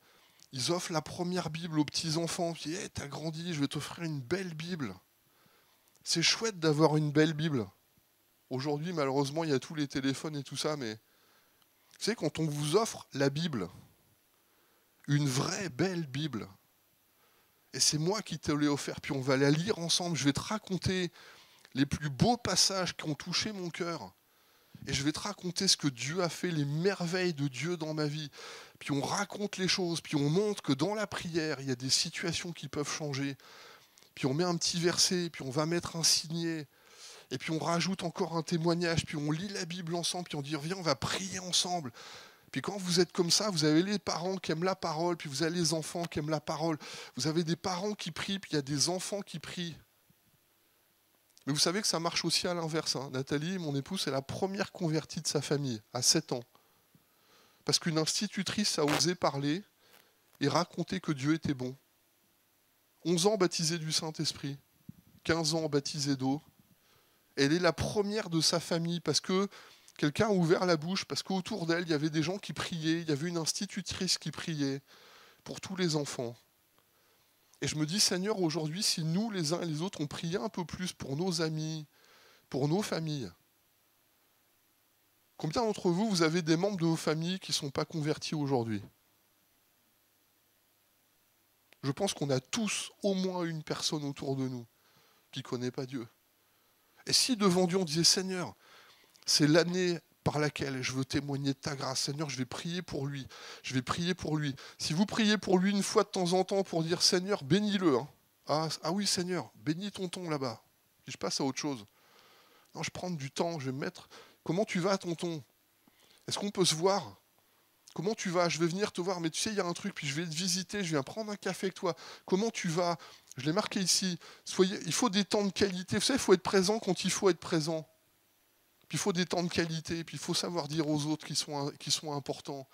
ils offrent la première Bible aux petits-enfants. Puis hey, t'as grandi, je vais t'offrir une belle Bible. C'est chouette d'avoir une belle Bible. Aujourd'hui, malheureusement, il y a tous les téléphones et tout ça, mais vous savez, quand on vous offre la Bible, une vraie belle Bible, et c'est moi qui te l'ai offert, puis on va la lire ensemble, je vais te raconter les plus beaux passages qui ont touché mon cœur, et je vais te raconter ce que Dieu a fait, les merveilles de Dieu dans ma vie. Puis on raconte les choses, puis on montre que dans la prière, il y a des situations qui peuvent changer. Puis on met un petit verset, puis on va mettre un signet, et puis on rajoute encore un témoignage, puis on lit la Bible ensemble, puis on dit viens, on va prier ensemble. Puis quand vous êtes comme ça, vous avez les parents qui aiment la parole, puis vous avez les enfants qui aiment la parole. Vous avez des parents qui prient, puis il y a des enfants qui prient. Mais vous savez que ça marche aussi à l'inverse. Hein. Nathalie, mon épouse, est la première convertie de sa famille, à 7 ans. Parce qu'une institutrice a osé parler et raconter que Dieu était bon. 11 ans baptisée du Saint-Esprit, 15 ans baptisée d'eau. Elle est la première de sa famille parce que quelqu'un a ouvert la bouche, parce qu'autour d'elle, il y avait des gens qui priaient, il y avait une institutrice qui priait pour tous les enfants. Et je me dis, Seigneur, aujourd'hui, si nous, les uns et les autres, on priait un peu plus pour nos amis, pour nos familles, combien d'entre vous, vous avez des membres de vos familles qui ne sont pas convertis aujourd'hui? Je pense qu'on a tous au moins une personne autour de nous qui ne connaît pas Dieu. Et si devant Dieu, on disait, Seigneur, c'est l'année par laquelle je veux témoigner de ta grâce. Seigneur, je vais prier pour lui. Je vais prier pour lui. Si vous priez pour lui une fois de temps en temps pour dire, Seigneur, bénis-le. Hein. Ah oui, Seigneur, bénis tonton là-bas. Puis je passe à autre chose. Non, je prends du temps, je vais me mettre... Comment tu vas, tonton? Est-ce qu'on peut se voir? Comment tu vas? Je vais venir te voir, mais tu sais, il y a un truc, puis je vais te visiter, je viens prendre un café avec toi. Comment tu vas? Je l'ai marqué ici. Il faut des temps de qualité. Vous savez, il faut être présent quand il faut être présent. Puis il faut des temps de qualité, puis il faut savoir dire aux autres qui sont importants.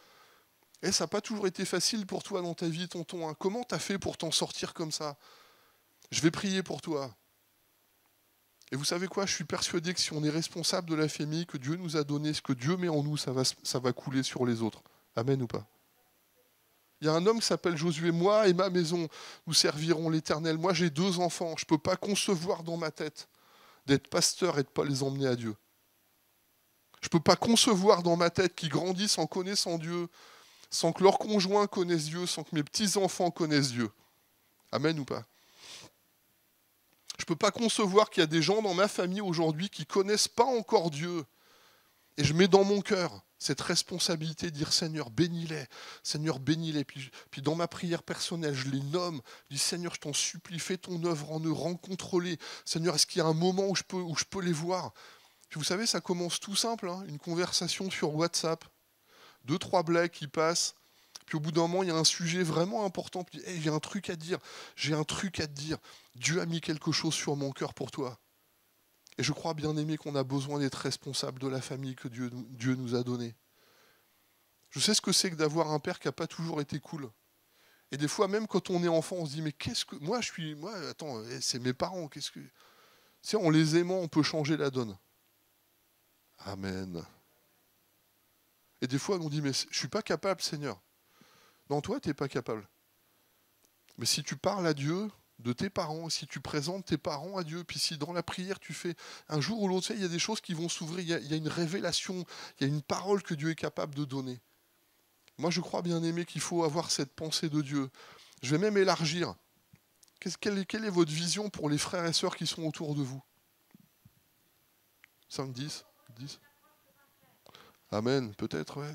Et ça n'a pas toujours été facile pour toi dans ta vie, tonton. Hein. Comment tu as fait pour t'en sortir comme ça? Je vais prier pour toi. Et vous savez quoi? Je suis persuadé que si on est responsable de la famille, que Dieu nous a donné, ce que Dieu met en nous, ça va couler sur les autres. Amen ou pas? Il y a un homme qui s'appelle Josué. Moi et ma maison, nous servirons l'Éternel. Moi, j'ai 2 enfants. Je ne peux pas concevoir dans ma tête d'être pasteur et de ne pas les emmener à Dieu. Je ne peux pas concevoir dans ma tête qu'ils grandissent en connaissant Dieu, sans que leurs conjoints connaissent Dieu, sans que mes petits-enfants connaissent Dieu. Amen ou pas? Je ne peux pas concevoir qu'il y a des gens dans ma famille aujourd'hui qui ne connaissent pas encore Dieu. Et je mets dans mon cœur cette responsabilité de dire Seigneur, bénis-les. Seigneur, bénis-les. Puis dans ma prière personnelle, je les nomme. Je dis Seigneur, je t'en supplie, fais ton œuvre en eux, rencontre-les. Seigneur, est-ce qu'il y a un moment où je peux les voir? Puis vous savez, ça commence tout simple, hein, une conversation sur WhatsApp, 2-3 blagues qui passent, puis au bout d'un moment, il y a un sujet vraiment important, puis hey, j'ai un truc à te dire, Dieu a mis quelque chose sur mon cœur pour toi. Et je crois, bien aimé, qu'on a besoin d'être responsable de la famille que Dieu nous a donnée. Je sais ce que c'est que d'avoir un père qui n'a pas toujours été cool. Et des fois, même quand on est enfant, on se dit, mais qu'est-ce que... Attends, c'est mes parents, qu'est-ce que... Tu sais, en les aimant, on peut changer la donne. Amen. Et des fois, on dit, mais je ne suis pas capable, Seigneur. Non, toi, tu n'es pas capable. Mais si tu parles à Dieu de tes parents, si tu présentes tes parents à Dieu, puis si dans la prière, tu fais un jour ou l'autre, tu sais, il y a des choses qui vont s'ouvrir, il y a une révélation, il y a une parole que Dieu est capable de donner. Moi, je crois, bien aimé, qu'il faut avoir cette pensée de Dieu. Je vais même élargir. Quelle est votre vision pour les frères et sœurs qui sont autour de vous? 5, 10? Amen, peut-être, ouais.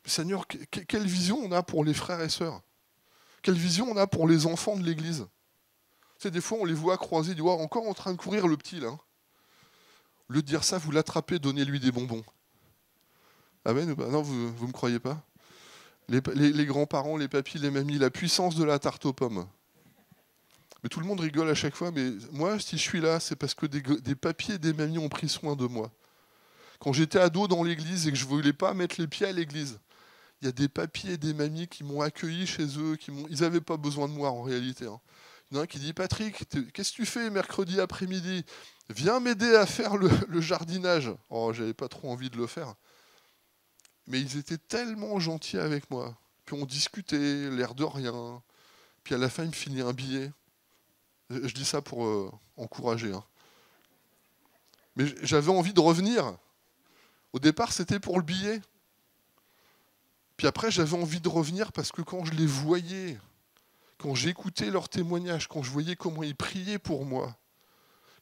Mais Seigneur, quelle vision on a pour les frères et sœurs? Quelle vision on a pour les enfants de l'Église? Tu sais, des fois, on les voit croiser, du encore en train de courir le petit, là. Au lieu de dire ça, vous l'attrapez, donnez-lui des bonbons. Amen ou pas? Non, vous ne me croyez pas? Les grands-parents, les papis, les mamies, la puissance de la tarte aux pommes. Mais tout le monde rigole à chaque fois, mais moi, si je suis là, c'est parce que des papis et des mamies ont pris soin de moi. Quand j'étais ado dans l'église et que je ne voulais pas mettre les pieds à l'église, il y a des papis et des mamies qui m'ont accueilli chez eux, ils n'avaient pas besoin de moi en réalité. Hein. Il y en a un qui dit, Patrick, qu'est-ce que tu fais mercredi après-midi? Viens m'aider à faire le jardinage. Oh, j'avais pas trop envie de le faire. Mais ils étaient tellement gentils avec moi. Puis on discutait, l'air de rien. Puis à la fin, ils me filaient un billet. Je dis ça pour encourager. Hein. Mais j'avais envie de revenir. Au départ, c'était pour le billet. Puis après, j'avais envie de revenir parce que quand je les voyais, quand j'écoutais leurs témoignages, quand je voyais comment ils priaient pour moi,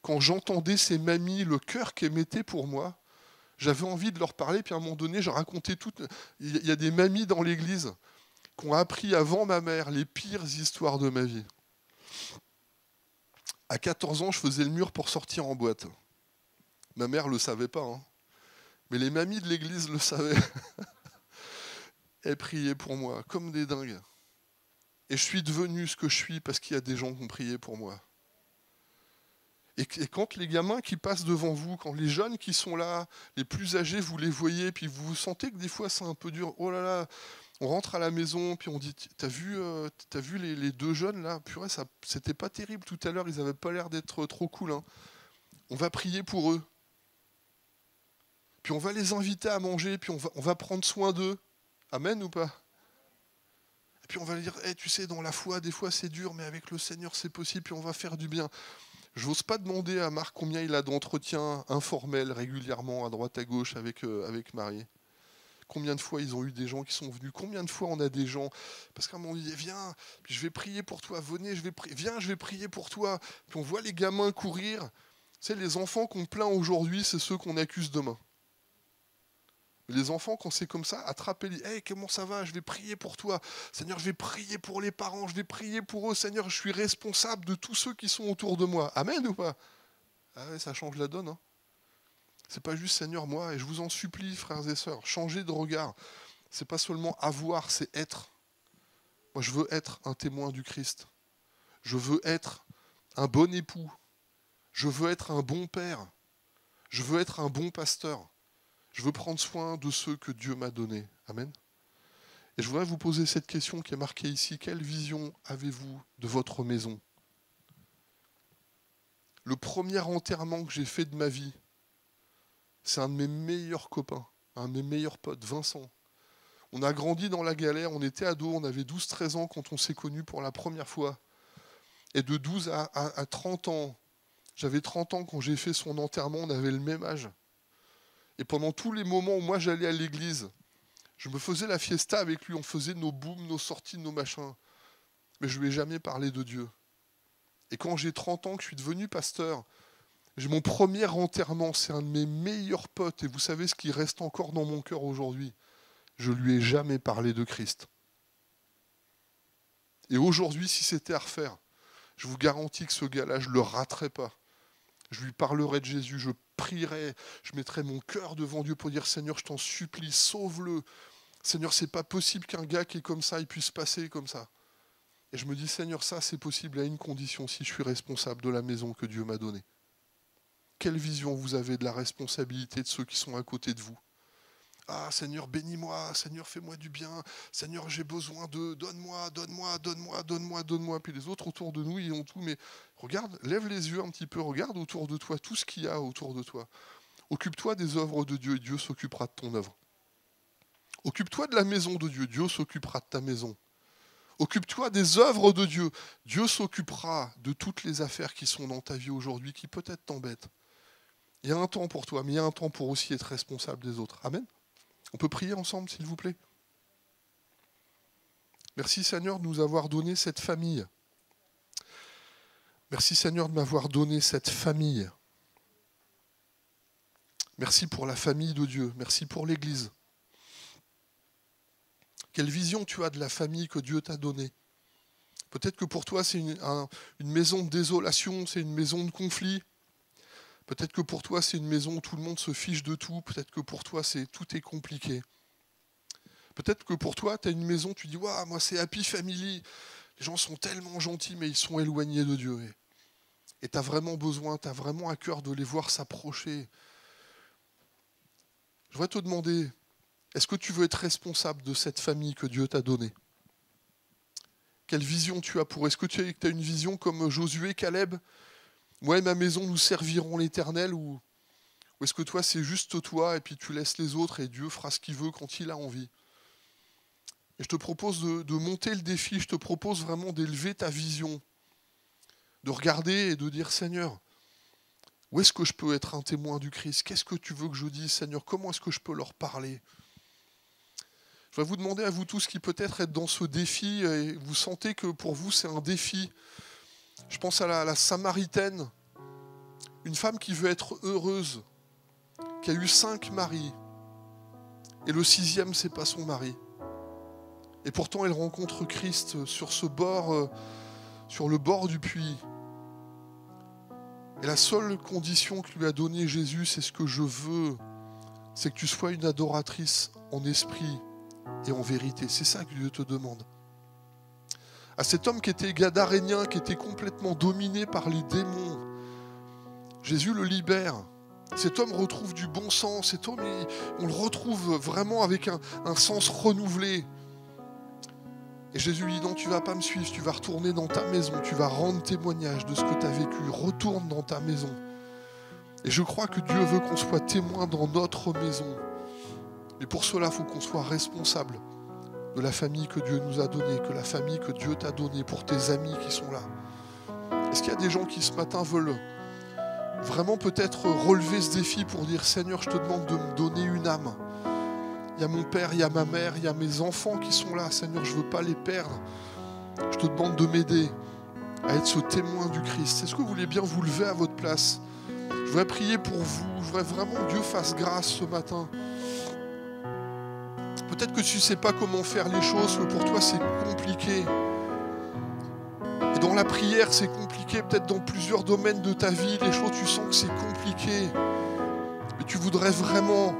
quand j'entendais ces mamies, le cœur qu'elles mettaient pour moi, j'avais envie de leur parler. Puis à un moment donné, je racontais toutes. Il y a des mamies dans l'église qui ont appris avant ma mère les pires histoires de ma vie. À 14 ans, je faisais le mur pour sortir en boîte. Ma mère ne le savait pas, hein. Mais les mamies de l'église le savaient. Elles priaient pour moi, comme des dingues. Et je suis devenu ce que je suis parce qu'il y a des gens qui ont prié pour moi. Et quand les gamins qui passent devant vous, quand les jeunes qui sont là, les plus âgés, vous les voyez, puis vous sentez que des fois c'est un peu dur. Oh là là, on rentre à la maison, puis on dit, t'as vu les deux jeunes là? Purée, c'était pas terrible tout à l'heure, ils avaient pas l'air d'être trop cool. Hein. On va prier pour eux. Puis on va les inviter à manger, puis on va prendre soin d'eux. Amen ou pas? Et puis on va dire, hey, tu sais, dans la foi, des fois c'est dur, mais avec le Seigneur c'est possible, puis on va faire du bien. Je n'ose pas demander à Marc combien il a d'entretiens informels régulièrement à droite à gauche avec Marie. Combien de fois ils ont eu des gens qui sont venus? Combien de fois on a des gens? Parce qu'à un moment donné, viens, puis je vais prier pour toi. Venez, viens, je vais prier pour toi. Puis on voit les gamins courir. Tu sais, les enfants qu'on plaint aujourd'hui, c'est ceux qu'on accuse demain. Mais les enfants, quand c'est comme ça, attrapez-les. Hey, comment ça va? Je vais prier pour toi. Seigneur, je vais prier pour les parents. Je vais prier pour eux. Seigneur, je suis responsable de tous ceux qui sont autour de moi. Amen ou pas? Ah ouais, ça change la donne. Hein. C'est pas juste Seigneur, moi, et je vous en supplie, frères et sœurs, changez de regard. C'est pas seulement avoir, c'est être. Moi, je veux être un témoin du Christ. Je veux être un bon époux. Je veux être un bon père. Je veux être un bon pasteur. Je veux prendre soin de ceux que Dieu m'a donnés. Amen. Et je voudrais vous poser cette question qui est marquée ici. Quelle vision avez-vous de votre maison? Le premier enterrement que j'ai fait de ma vie, c'est un de mes meilleurs copains, un de mes meilleurs potes, Vincent. On a grandi dans la galère, on était ados, on avait 12-13 ans quand on s'est connus pour la première fois. Et de 12 à 30 ans, j'avais 30 ans quand j'ai fait son enterrement, on avait le même âge. Et pendant tous les moments où moi j'allais à l'église, je me faisais la fiesta avec lui, on faisait nos booms, nos sorties, nos machins. Mais je ne lui ai jamais parlé de Dieu. Et quand j'ai 30 ans, que je suis devenu pasteur, j'ai mon premier enterrement, c'est un de mes meilleurs potes. Et vous savez ce qui reste encore dans mon cœur aujourd'hui? Je ne lui ai jamais parlé de Christ. Et aujourd'hui, si c'était à refaire, je vous garantis que ce gars-là, je ne le raterais pas. Je lui parlerai de Jésus, je prierai, je mettrai mon cœur devant Dieu pour dire Seigneur, je t'en supplie, sauve-le. Seigneur, c'est pas possible qu'un gars qui est comme ça, il puisse passer comme ça. Et je me dis Seigneur, ça c'est possible à une condition, si je suis responsable de la maison que Dieu m'a donnée. Quelle vision vous avez de la responsabilité de ceux qui sont à côté de vous? Ah Seigneur, bénis-moi, Seigneur, fais-moi du bien, Seigneur, j'ai besoin de, donne-moi, donne-moi, donne-moi, donne-moi, donne-moi. Puis les autres autour de nous, ils ont tout, mais regarde, lève les yeux un petit peu, regarde autour de toi, tout ce qu'il y a autour de toi. Occupe-toi des œuvres de Dieu et Dieu s'occupera de ton œuvre. Occupe-toi de la maison de Dieu, Dieu s'occupera de ta maison. Occupe-toi des œuvres de Dieu, Dieu s'occupera de toutes les affaires qui sont dans ta vie aujourd'hui, qui peut-être t'embêtent. Il y a un temps pour toi, mais il y a un temps pour aussi être responsable des autres. Amen. On peut prier ensemble, s'il vous plaît? Merci Seigneur de nous avoir donné cette famille. Merci Seigneur de m'avoir donné cette famille. Merci pour la famille de Dieu. Merci pour l'Église. Quelle vision tu as de la famille que Dieu t'a donnée? Peut-être que pour toi, c'est une maison de désolation, c'est une maison de conflit. Peut-être que pour toi, c'est une maison où tout le monde se fiche de tout. Peut-être que pour toi, tout est compliqué. Peut-être que pour toi, tu as une maison, tu dis « Waouh, moi c'est Happy Family ». Les gens sont tellement gentils, mais ils sont éloignés de Dieu. Et tu as vraiment besoin, tu as vraiment à cœur de les voir s'approcher. Je voudrais te demander, est-ce que tu veux être responsable de cette famille que Dieu t'a donnée? Quelle vision tu as pour? Est-ce que tu as une vision comme Josué, Caleb? Moi et ma maison, nous servirons l'Éternel, ou est-ce que toi, c'est juste toi, et puis tu laisses les autres, et Dieu fera ce qu'il veut quand il a envie? Et je te propose de monter le défi, je te propose vraiment d'élever ta vision, de regarder et de dire, Seigneur, où est-ce que je peux être un témoin du Christ? Qu'est-ce que tu veux que je dise, Seigneur? Comment est-ce que je peux leur parler? Je vais vous demander à vous tous qui peut-être êtes dans ce défi, et vous sentez que pour vous c'est un défi. Je pense à la Samaritaine, une femme qui veut être heureuse, qui a eu 5 maris, et le 6e, c'est pas son mari. Et pourtant, elle rencontre Christ sur le bord du puits. Et la seule condition que lui a donnée Jésus, c'est ce que je veux, c'est que tu sois une adoratrice en esprit et en vérité. C'est ça que Dieu te demande. À cet homme qui était gadarénien, qui était complètement dominé par les démons, Jésus le libère. Cet homme retrouve du bon sens. Cet homme, on le retrouve vraiment avec un sens renouvelé. Et Jésus lui dit, non, tu ne vas pas me suivre, tu vas retourner dans ta maison, tu vas rendre témoignage de ce que tu as vécu, retourne dans ta maison. Et je crois que Dieu veut qu'on soit témoin dans notre maison. Mais pour cela, il faut qu'on soit responsable de la famille que Dieu nous a donnée, que la famille que Dieu t'a donnée, pour tes amis qui sont là. Est-ce qu'il y a des gens qui ce matin veulent vraiment peut-être relever ce défi pour dire, Seigneur, je te demande de me donner une âme. Il y a mon père, il y a ma mère, il y a mes enfants qui sont là. Seigneur, je ne veux pas les perdre. Je te demande de m'aider à être ce témoin du Christ. Est-ce que vous voulez bien vous lever à votre place? Je voudrais prier pour vous. Je voudrais vraiment que Dieu fasse grâce ce matin. Peut-être que tu ne sais pas comment faire les choses, que pour toi c'est compliqué. Et dans la prière, c'est compliqué. Peut-être dans plusieurs domaines de ta vie, les choses, tu sens que c'est compliqué. Mais tu voudrais vraiment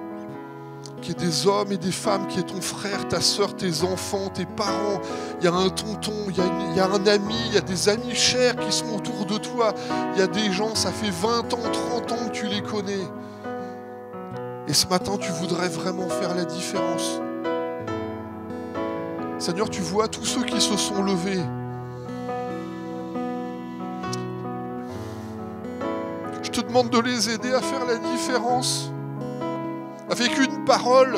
qu'il y ait des hommes et des femmes, qu'il y ait ton frère, ta soeur, tes enfants, tes parents. Il y a un tonton, il y a un ami, il y a des amis chers qui sont autour de toi. Il y a des gens, ça fait 20 ans, 30 ans que tu les connais. Et ce matin, tu voudrais vraiment faire la différence. Seigneur, tu vois tous ceux qui se sont levés. Je te demande de les aider à faire la différence. Avec une parole.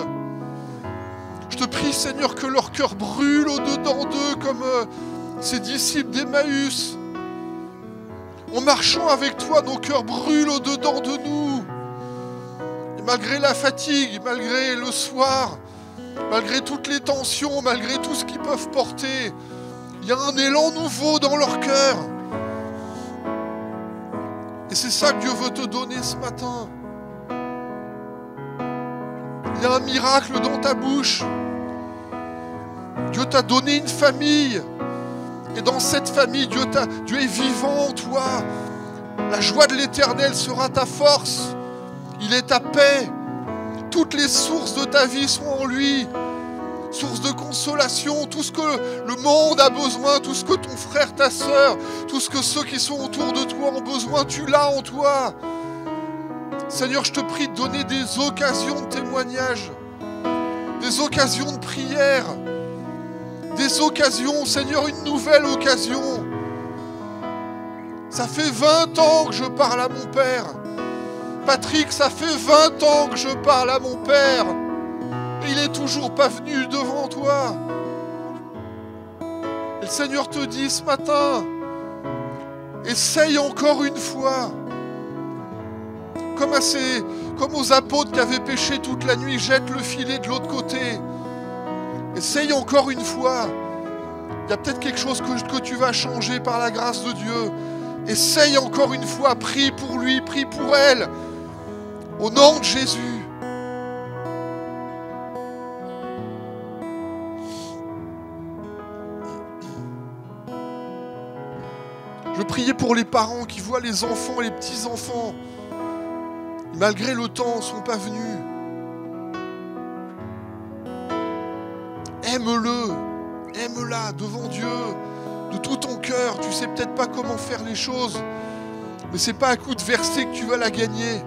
Je te prie, Seigneur, que leur cœur brûle au-dedans d'eux comme ces disciples d'Emmaüs. En marchant avec toi, nos cœurs brûlent au-dedans de nous. Et malgré la fatigue, malgré le soir, malgré toutes les tensions, malgré tout ce qu'ils peuvent porter, il y a un élan nouveau dans leur cœur. Et c'est ça que Dieu veut te donner ce matin. Il y a un miracle dans ta bouche. Dieu t'a donné une famille. Et dans cette famille, Dieu est vivant en toi. La joie de l'Éternel sera ta force. Il est ta paix. Toutes les sources de ta vie sont en lui. Source de consolation, tout ce que le monde a besoin, tout ce que ton frère, ta sœur, tout ce que ceux qui sont autour de toi ont besoin, tu l'as en toi. Seigneur, je te prie de donner des occasions de témoignage, des occasions de prière, des occasions, Seigneur, une nouvelle occasion. Ça fait 20 ans que je parle à mon Père. Patrick, ça fait 20 ans que je parle à mon Père. Et il n'est toujours pas venu devant toi. Et le Seigneur te dit ce matin, essaye encore une fois. Comme aux apôtres qui avaient péché toute la nuit, jette le filet de l'autre côté. Essaye encore une fois. Il y a peut-être quelque chose que tu vas changer par la grâce de Dieu. Essaye encore une fois. Prie pour lui, prie pour elle. Au nom de Jésus. Je priais pour les parents qui voient les enfants et les petits-enfants. Malgré le temps, ne sont pas venus. Aime-le, aime-la devant Dieu, de tout ton cœur. Tu sais peut-être pas comment faire les choses, mais c'est pas à coup de verset que tu vas la gagner.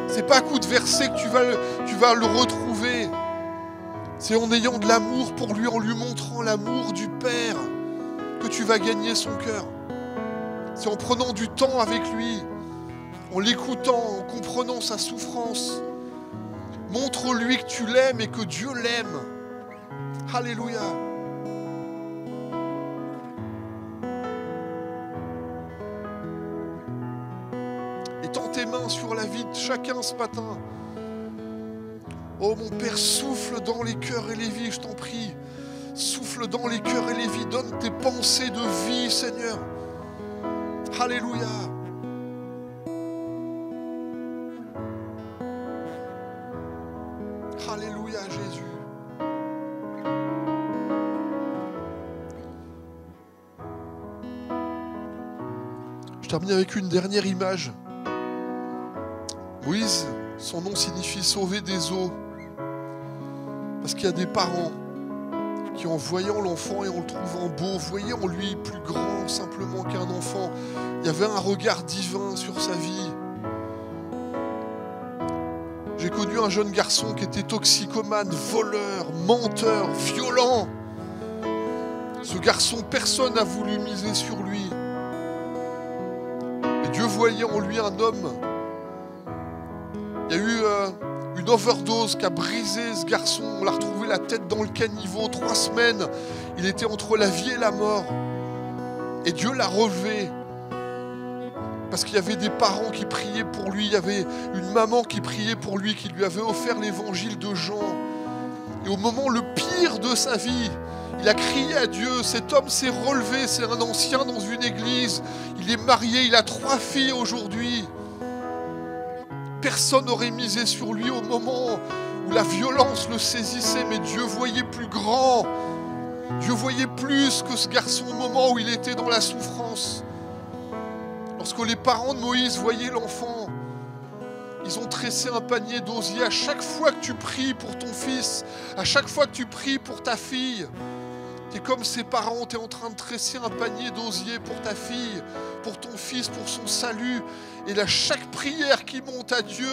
C'est pas à coup de verset que tu vas le retrouver. C'est en ayant de l'amour pour lui, en lui montrant l'amour du Père, que tu vas gagner son cœur. C'est en prenant du temps avec lui, en l'écoutant, en comprenant sa souffrance. Montre-lui que tu l'aimes et que Dieu l'aime. Alléluia. Étends tes mains sur la vie de chacun ce matin. Oh mon Père, souffle dans les cœurs et les vies, je t'en prie. Souffle dans les cœurs et les vies. Donne tes pensées de vie, Seigneur. Alléluia. Alléluia, Jésus. Je termine avec une dernière image. Moïse, son nom signifie sauver des eaux. Parce qu'il y a des parents qui, en voyant l'enfant et en le trouvant beau, voyaient en lui plus grand simplement qu'un enfant. Il y avait un regard divin sur sa vie. J'ai connu un jeune garçon qui était toxicomane, voleur, menteur, violent. Ce garçon, personne n'a voulu miser sur lui. Et Dieu voyait en lui un homme. Il y a eu une overdose qui a brisé ce garçon. On l'a retrouvé la tête dans le caniveau. 3 semaines, il était entre la vie et la mort. Et Dieu l'a relevé. Parce qu'il y avait des parents qui priaient pour lui. Il y avait une maman qui priait pour lui, qui lui avait offert l'évangile de Jean. Et au moment le pire de sa vie, il a crié à Dieu. Cet homme s'est relevé. C'est un ancien dans une église. Il est marié. Il a 3 filles aujourd'hui. Personne n'aurait misé sur lui au moment où la violence le saisissait, mais Dieu voyait plus grand. Dieu voyait plus que ce garçon au moment où il était dans la souffrance. Lorsque les parents de Moïse voyaient l'enfant, ils ont tressé un panier d'osier. À chaque fois que tu pries pour ton fils, à chaque fois que tu pries pour ta fille, tu es comme ses parents, tu es en train de tresser un panier d'osier pour ta fille, pour ton fils, pour son salut. Et là, chaque prière qui monte à Dieu,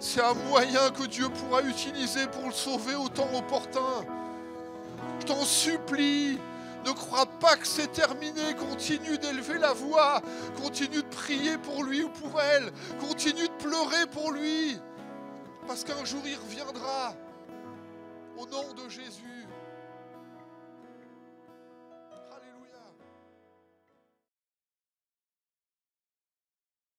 c'est un moyen que Dieu pourra utiliser pour le sauver au temps opportun. Je t'en supplie, ne crois pas que c'est terminé. Continue d'élever la voix, continue de prier pour lui ou pour elle, continue de pleurer pour lui, parce qu'un jour il reviendra. Au nom de Jésus.